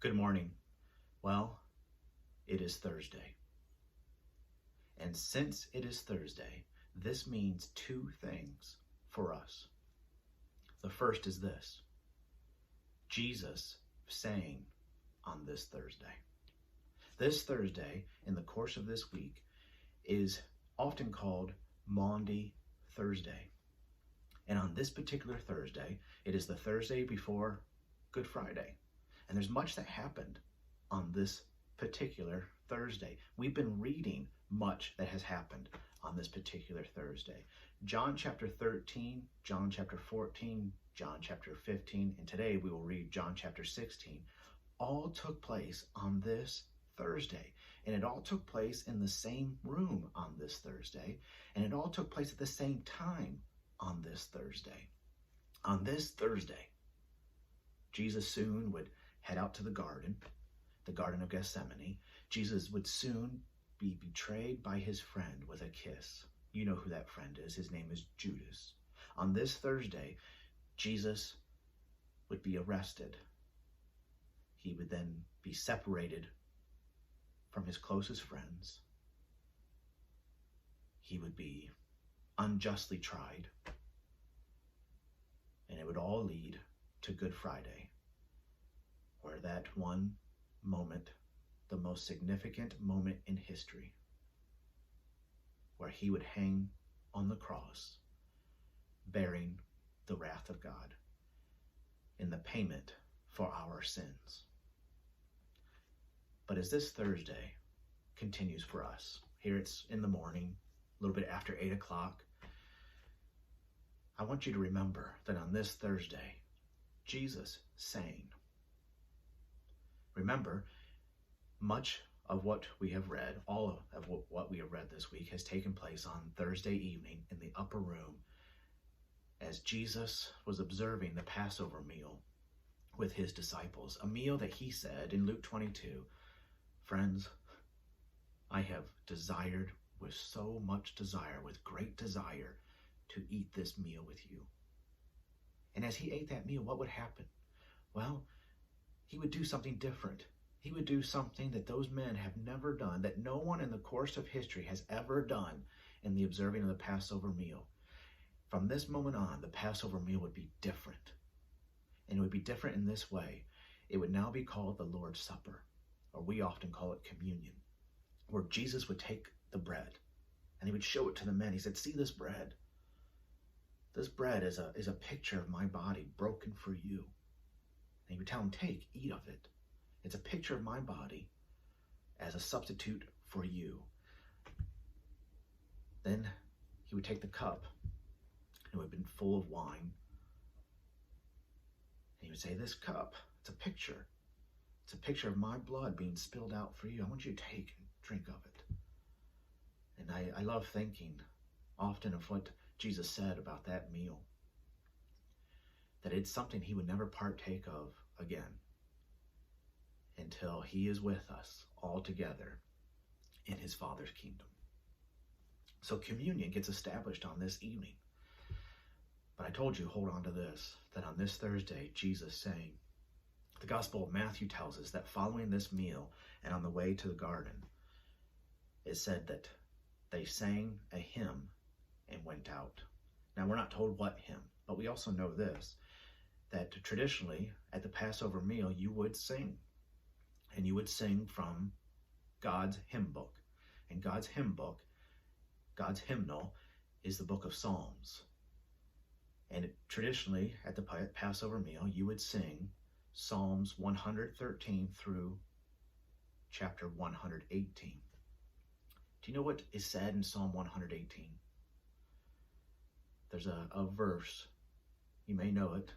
Good morning. Well, it is Thursday. And since it is Thursday, this means two things for us. The first is this: Jesus sang on this Thursday. This Thursday, in the course of this week, is often called Maundy Thursday. And on this particular Thursday, it is the Thursday before Good Friday. And there's much that happened on this particular Thursday. We've been reading much that has happened on this particular Thursday. John chapter 13, John chapter 14, John chapter 15, and today we will read John chapter 16. All took place on this Thursday. And it all took place in the same room on this Thursday. And it all took place at the same time on this Thursday. On this Thursday, Jesus soon would head out to the Garden of Gethsemane. Jesus would soon be betrayed by his friend with a kiss. You know who that friend is. His name is Judas. On this Thursday, Jesus would be arrested. He would then be separated from his closest friends. He would be unjustly tried. And it would all lead to Good Friday, where that one moment, the most significant moment in history, where he would hang on the cross, bearing the wrath of God in the payment for our sins. But as this Thursday continues for us, here it's in the morning, a little bit after 8 o'clock, I want you to remember that on this Thursday, Jesus sang. Remember, much of what we have read, all of what we have read this week has taken place on Thursday evening in the upper room as Jesus was observing the Passover meal with his disciples, a meal that he said in Luke 22, "Friends, I have desired with so much desire, with great desire, to eat this meal with you." And as he ate that meal, what would happen? Well, he would do something different. He would do something that those men have never done, that no one in the course of history has ever done in the observing of the Passover meal. From this moment on, the Passover meal would be different. And it would be different in this way. It would now be called the Lord's Supper, or we often call it communion, where Jesus would take the bread and he would show it to the men. He said, "See this bread? This bread is a picture of my body broken for you." And he would tell them, "Take, eat of it. It's a picture of my body as a substitute for you." Then he would take the cup, and it would have been full of wine. And he would say, "This cup, it's a picture. It's a picture of my blood being spilled out for you. I want you to take and drink of it." And I love thinking often of what Jesus said about that meal, that it's something he would never partake of again until he is with us all together in his Father's kingdom. So communion gets established on this evening. But I told you, hold on to this, that on this Thursday, Jesus sang. The Gospel of Matthew tells us that following this meal and on the way to the garden, it said that they sang a hymn and went out. Now, we're not told what hymn, but we also know this, that traditionally at the Passover meal, you would sing. And you would sing from God's hymn book. And God's hymn book, God's hymnal, is the book of Psalms. And traditionally at the Passover meal, you would sing Psalms 113 through chapter 118. Do you know what is said in Psalm 118? There's a verse, you may know it,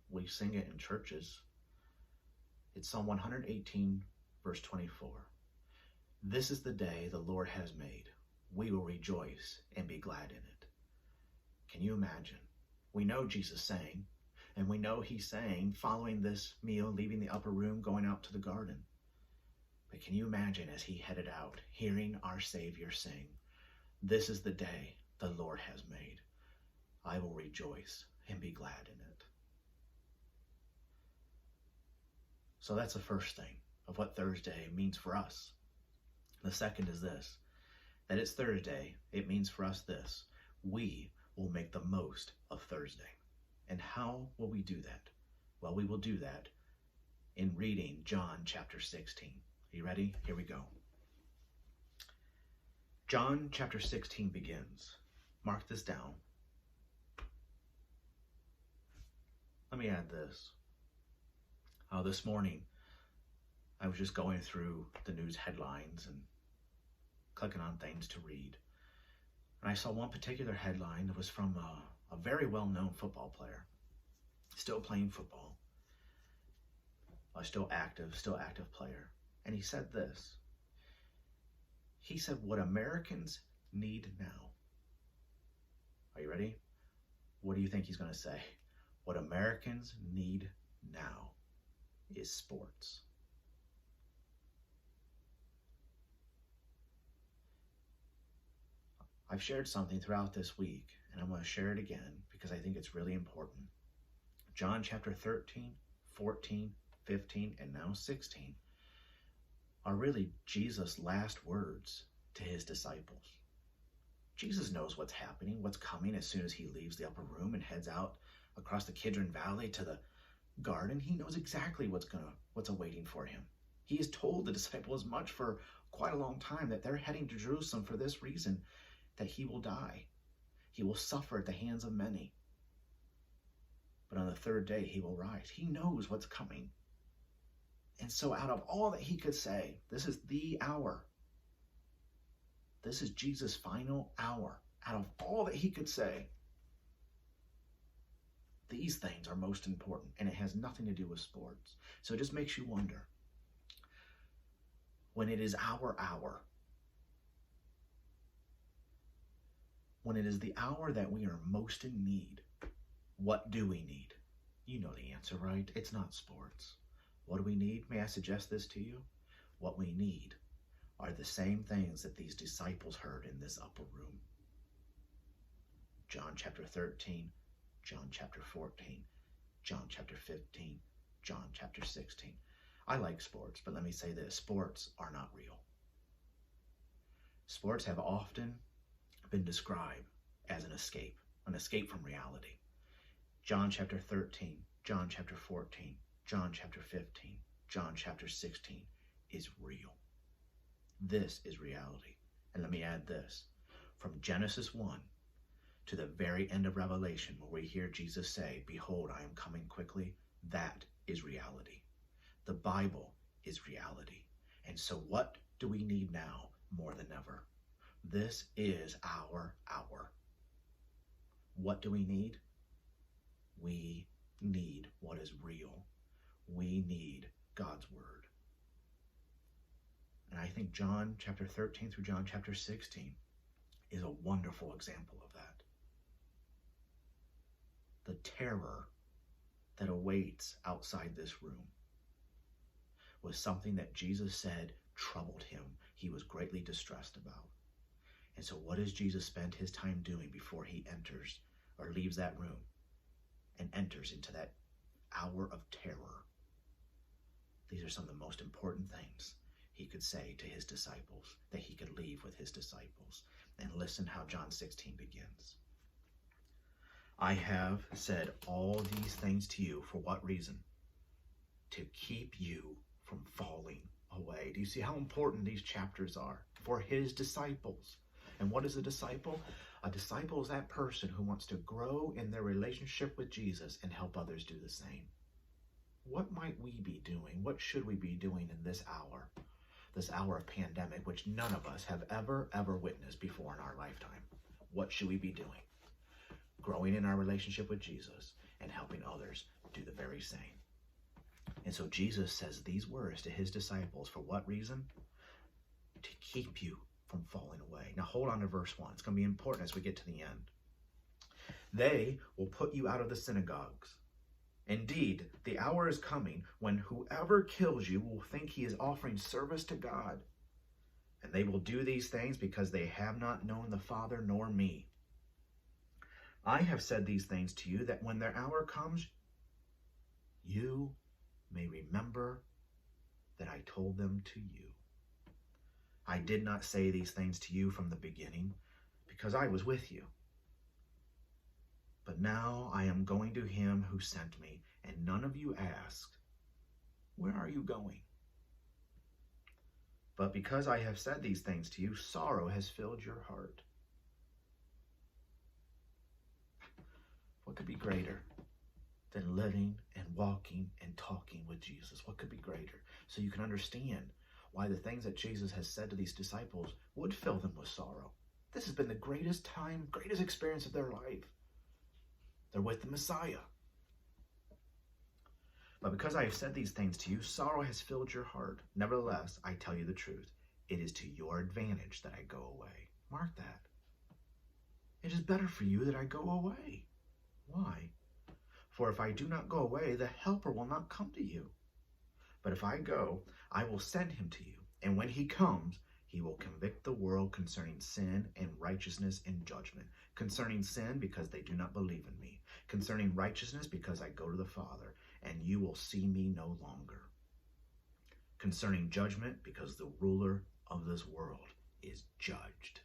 we sing it in churches. It's Psalm 118, verse 24. "This is the day the Lord has made. We will rejoice and be glad in it." Can you imagine? We know Jesus sang, and we know he sang following this meal, leaving the upper room, going out to the garden. But can you imagine as he headed out, hearing our Savior sing, "This is the day the Lord has made. I will rejoice and be glad in it." So that's the first thing of what Thursday means for us. The second is this, that it's Thursday. It means for us this: we will make the most of Thursday. And how will we do that? Well, we will do that in reading John chapter 16. Are you ready? Here we go. John chapter 16 begins. Mark this down. Let me add this. This morning, I was just going through the news headlines and clicking on things to read. And I saw one particular headline that was from a very well-known football player, still playing football, a still active player. And he said this. He said, what Americans need now. Are you ready? What do you think he's going to say? What Americans need now is sports. I've shared something throughout this week, and I'm going to share it again because I think it's really important. John chapter 13, 14, 15, and now 16 are really Jesus' last words to his disciples. Jesus knows what's happening, what's coming as soon as he leaves the upper room and heads out across the Kidron Valley to the garden. He knows exactly what's awaiting for him. He has told the disciples much for quite a long time that they're heading to Jerusalem for this reason, that he will die. He will suffer at the hands of many. But on the third day, he will rise. He knows what's coming. And so out of all that he could say, this is the hour. This is Jesus' final hour. Out of all that he could say, these things are most important, and it has nothing to do with sports. So it just makes you wonder, when it is our hour, when it is the hour that we are most in need, what do we need? You know the answer, right? It's not sports. What do we need? May I suggest this to you? What we need are the same things that these disciples heard in this upper room. John chapter 13, John chapter 14, John chapter 15, John chapter 16. I like sports, but let me say this. Sports are not real. Sports have often been described as an escape from reality. John chapter 13, John chapter 14, John chapter 15, John chapter 16 is real. This is reality. And let me add this. From Genesis 1 to the very end of Revelation, where we hear Jesus say, behold, I am coming quickly, that is reality. The Bible is reality. And so what do we need now more than ever? This is our hour. What do we need? We need what is real. We need God's word. And I think John chapter 13 through John chapter 16 is a wonderful example of that. The terror that awaits outside this room was something that Jesus said troubled him. He was greatly distressed about. And so what does Jesus spend his time doing before he enters or leaves that room and enters into that hour of terror? These are some of the most important things he could say to his disciples, that he could leave with his disciples. And listen how John 16 begins. I have said all these things to you for what reason? To keep you from falling away. Do you see how important these chapters are for his disciples? And what is a disciple? A disciple is that person who wants to grow in their relationship with Jesus and help others do the same. What might we be doing? What should we be doing in this hour of pandemic, which none of us have ever witnessed before in our lifetime? What should we be doing? Growing in our relationship with Jesus and helping others do the very same. And so Jesus says these words to his disciples for what reason? To keep you from falling away. Now hold on to verse 1. It's going to be important as we get to the end. They will put you out of the synagogues. Indeed, the hour is coming when whoever kills you will think he is offering service to God. And they will do these things because they have not known the Father nor me. I have said these things to you that when their hour comes, you may remember told them to you. I did not say these things to you from the beginning, because I was with you. But now I am going to him who sent me, and none of you asked, 'Where are you going?' But because I have said these things to you, sorrow has filled your heart." What could be greater than living and walking and talking with Jesus? What could be greater? So you can understand why the things that Jesus has said to these disciples would fill them with sorrow. This has been the greatest time, greatest experience of their life. They're with the Messiah. But because I have said these things to you, sorrow has filled your heart. Nevertheless, I tell you the truth. It is to your advantage that I go away. Mark that. It is better for you that I go away. Why? For if I do not go away, the Helper will not come to you. But if I go, I will send him to you. And when he comes, he will convict the world concerning sin and righteousness and judgment. Concerning sin, because they do not believe in me. Concerning righteousness, because I go to the Father, and you will see me no longer. Concerning judgment, because the ruler of this world is judged.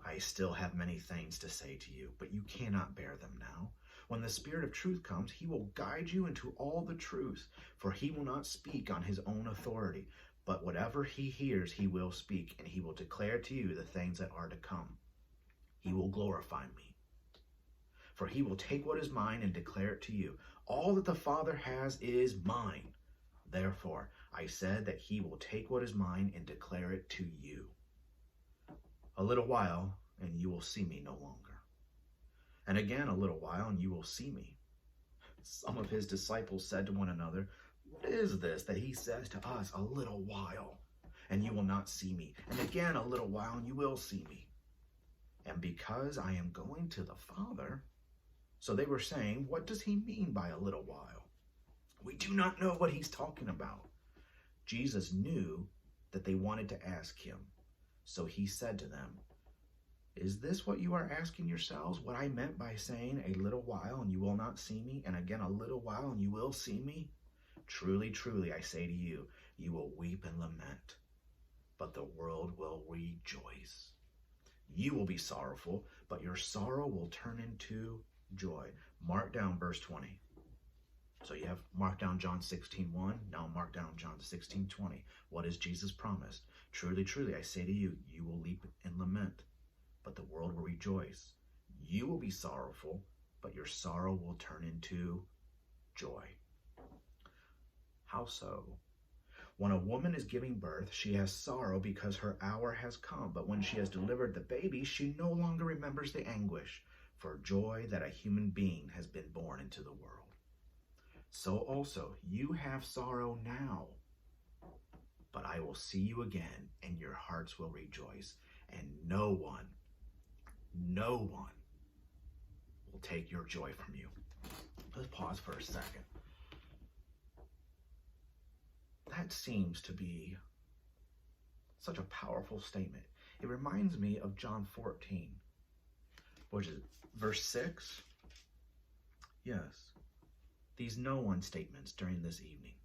I still have many things to say to you, but you cannot bear them now. When the Spirit of truth comes, he will guide you into all the truth, for he will not speak on his own authority, but whatever he hears, he will speak, and he will declare to you the things that are to come. He will glorify me, for he will take what is mine and declare it to you. All that the Father has is mine. Therefore, I said that he will take what is mine and declare it to you. A little while, and you will see me no longer. And again a little while, and you will see me. Some of his disciples said to one another, "What is this that he says to us, 'A little while, and you will not see me'? And again a little while, and you will see me." And because I am going to the Father. So they were saying, "What does he mean by a little while? We do not know what he's talking about." Jesus knew that they wanted to ask him. So he said to them, "Is this what you are asking yourselves? What I meant by saying, 'A little while, and you will not see me', and again a little while, and you will see me? Truly, truly, I say to you, you will weep and lament, but the world will rejoice. You will be sorrowful, but your sorrow will turn into joy." Mark down verse 20. So you have marked down John 16:1. Now mark down John 16:20. What has Jesus promised? "Truly, truly, I say to you, you will weep and lament, but the world will rejoice. You will be sorrowful, but your sorrow will turn into joy." How so? When a woman is giving birth, she has sorrow because her hour has come. But when she has delivered the baby, she no longer remembers the anguish for joy that a human being has been born into the world. So also, you have sorrow now, but I will see you again, and your hearts will rejoice, and no one will take your joy from you. Let's pause for a second. That seems to be such a powerful statement. It reminds me of John 14, which is verse 6. Yes, these "no one" statements during this evening.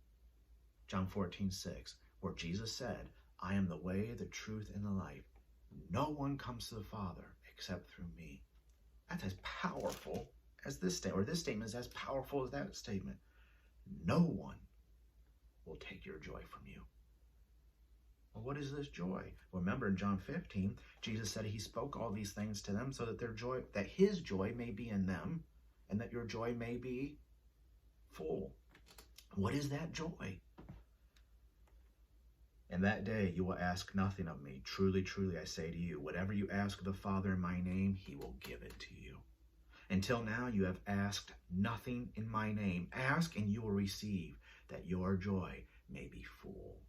John 14:6, where Jesus said, "I am the way, the truth, and the life. No one comes to the Father except through me." That's as powerful as this statement, or this statement is as powerful as that statement. No one will take your joy from you. Well, what is this joy? Remember in John 15, Jesus said he spoke all these things to them so that his joy may be in them, and that your joy may be full. What is that joy? "In that day you will ask nothing of me. Truly, truly, I say to you, whatever you ask of the Father in my name, he will give it to you. Until now you have asked nothing in my name. Ask and you will receive, that your joy may be full.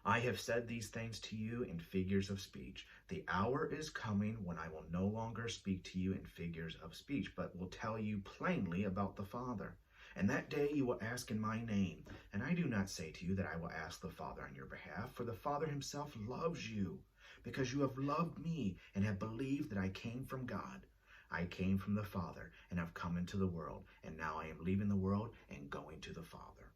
I have said these things to you in figures of speech. The hour is coming when I will no longer speak to you in figures of speech, but will tell you plainly about the Father. And that day you will ask in my name. And I do not say to you that I will ask the Father on your behalf, for the Father himself loves you, because you have loved me and have believed that I came from God. I came from the Father and have come into the world, and now I am leaving the world and going to the Father.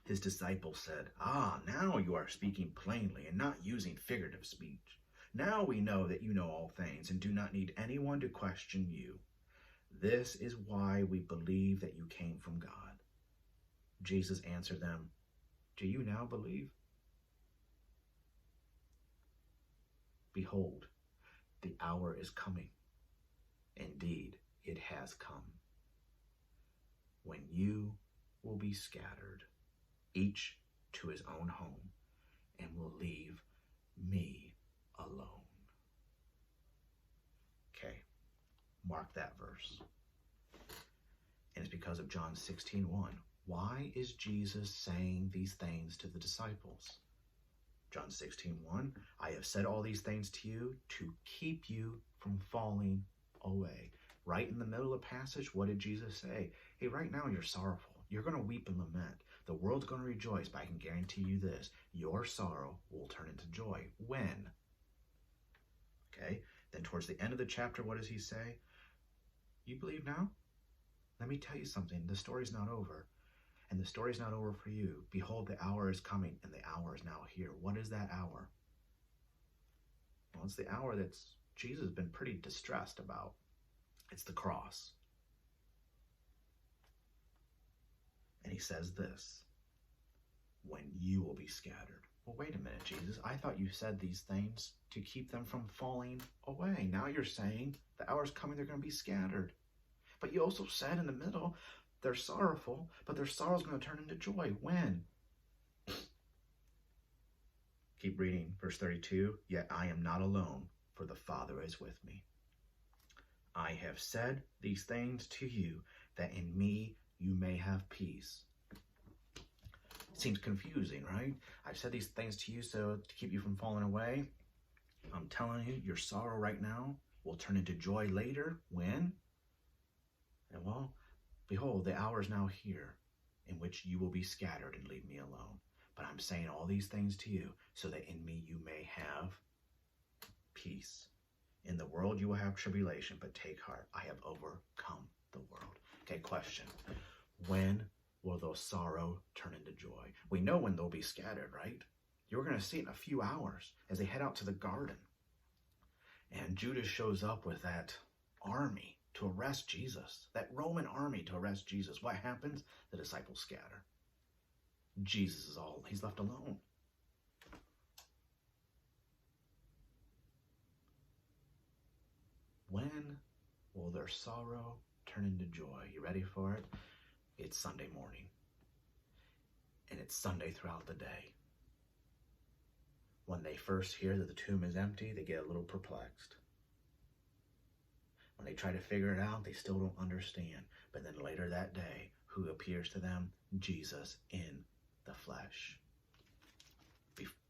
His disciples said, "Ah, now you are speaking plainly and not using figurative speech. Now we know that you know all things and do not need anyone to question you. This is why we believe that you came from God." Jesus answered them, "Do you now believe? Behold, the hour is coming. Indeed, it has come, when you will be scattered, each to his own home, and will leave me alone." Okay, mark that verse. And it's because of John 16:1. Why is Jesus saying these things to the disciples? John 16:1, "I have said all these things to you to keep you from falling away." Right in the middle of the passage, what did Jesus say? Hey, right now you're sorrowful. You're going to weep and lament. The world's going to rejoice, but I can guarantee you this: your sorrow will turn into joy. When? Okay, then towards the end of the chapter, what does he say? You believe now? Let me tell you something. The story's not over. And the story's not over for you. Behold, the hour is coming, and the hour is now here. What is that hour? Well, it's the hour that Jesus has been pretty distressed about. It's the cross. And he says this: when you will be scattered. Well, wait a minute, Jesus. I thought you said these things to keep them from falling away. Now you're saying the hour's coming, they're going to be scattered. But you also said in the middle, they're sorrowful, but their sorrow's going to turn into joy. When? Keep reading, verse 32. "Yet I am not alone, for the Father is with me. I have said these things to you, that in me you may have peace." Seems confusing, right? I've said these things to you so to keep you from falling away. I'm telling you, your sorrow right now will turn into joy later. When? And well, behold, the hour is now here, in which you will be scattered and leave me alone. But I'm saying all these things to you, so that in me you may have peace. In the world you will have tribulation, but take heart, I have overcome the world. Okay, question. When will those sorrow turn into joy? We know when they'll be scattered, right? You're going to see it in a few hours as they head out to the garden. And Judas shows up with that army to arrest Jesus, that Roman army to arrest Jesus. What happens? The disciples scatter. Jesus he's left alone. When will their sorrow turn into joy? You ready for it? It's Sunday morning. And it's Sunday throughout the day. When they first hear that the tomb is empty, they get a little perplexed. When they try to figure it out, they still don't understand. But then later that day, who appears to them? Jesus in the flesh.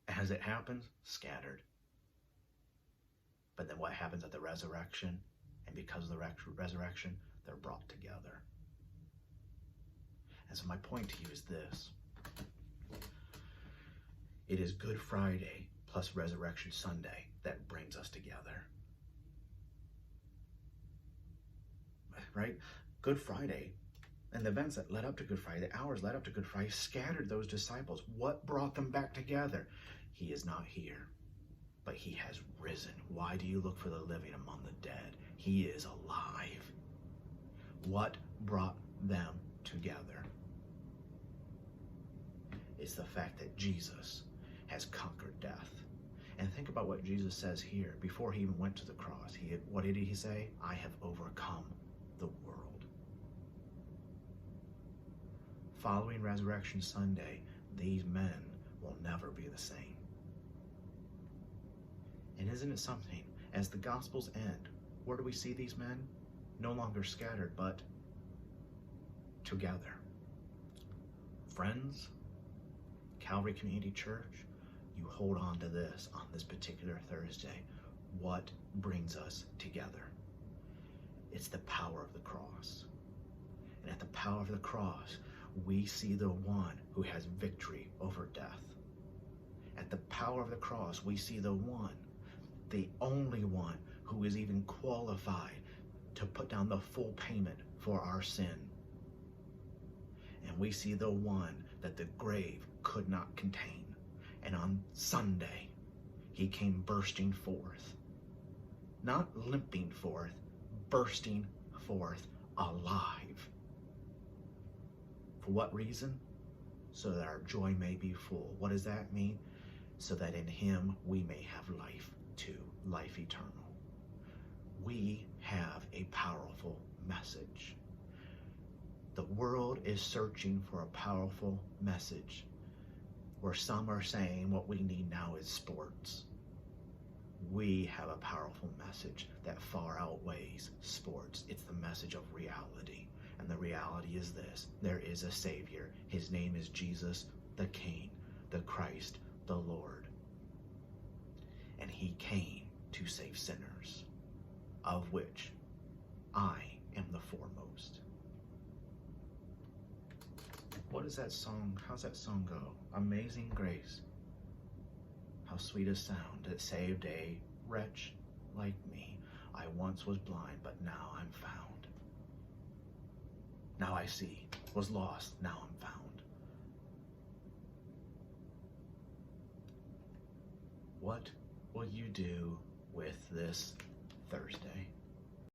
As it happens, scattered. But then what happens at the resurrection? And because of the resurrection, they're brought together. And so my point to you is this. It is Good Friday plus Resurrection Sunday that brings us together. Right? Good Friday and the events that led up to Good Friday, the hours led up to Good Friday, scattered those disciples. What brought them back together? He is not here, but he has risen. Why do you look for the living among the dead? He is alive. What brought them together is the fact that Jesus has conquered death. And think about what Jesus says here. Before he even went to the cross, what did he say? I have overcome the world. Following Resurrection Sunday, these men will never be the same. And isn't it something? As the Gospels end, where do we see these men? No longer scattered, but together. Friends, Calvary Community Church, you hold on to this on this particular Thursday. What brings us together? It's the power of the cross. And at the power of the cross, we see the one who has victory over death. At the power of the cross, we see the one, the only one who is even qualified to put down the full payment for our sin. And we see the one that the grave could not contain. And on Sunday, he came bursting forth. Not limping forth, bursting forth alive. For what reason? So that our joy may be full. What does that mean? So that in him we may have life too, life eternal. We have a powerful message. The world is searching for a powerful message, where some are saying what we need now is sports. We have a powerful message that far outweighs sports. It's the message of reality. And the reality is this: there is a Savior. His name is Jesus, the King, the Christ, the Lord. And he came to save sinners, of which I am the foremost. What is that song? How's that song go? Amazing Grace. How sweet a sound that saved a wretch like me. I once was blind, but now I'm found. Now I see, was lost, now I'm found. What will you do with this Thursday?